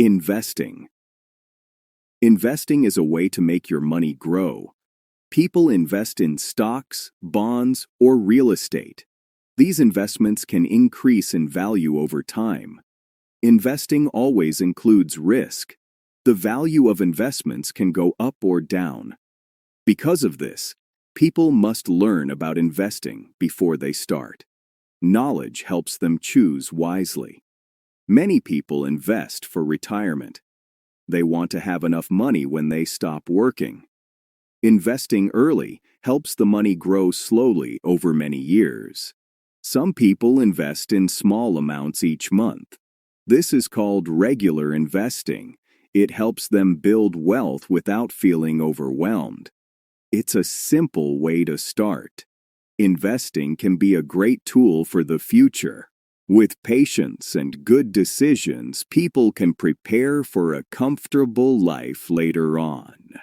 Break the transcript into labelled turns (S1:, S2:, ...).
S1: Investing. Investing is a way to make your money grow. People invest in stocks, bonds, or real estate. These investments can increase in value over time. Investing always includes risk. The value of investments can go up or down. Because of this, people must learn about investing before they start. Knowledge helps them choose wisely. Many people invest for retirement. They want to have enough money when they stop working. Investing early helps the money grow slowly over many years. Some people invest in small amounts each month. This is called regular investing. It helps them build wealth without feeling overwhelmed. It's a simple way to start. Investing can be a great tool for the future. With patience and good decisions, people can prepare for a comfortable life later on.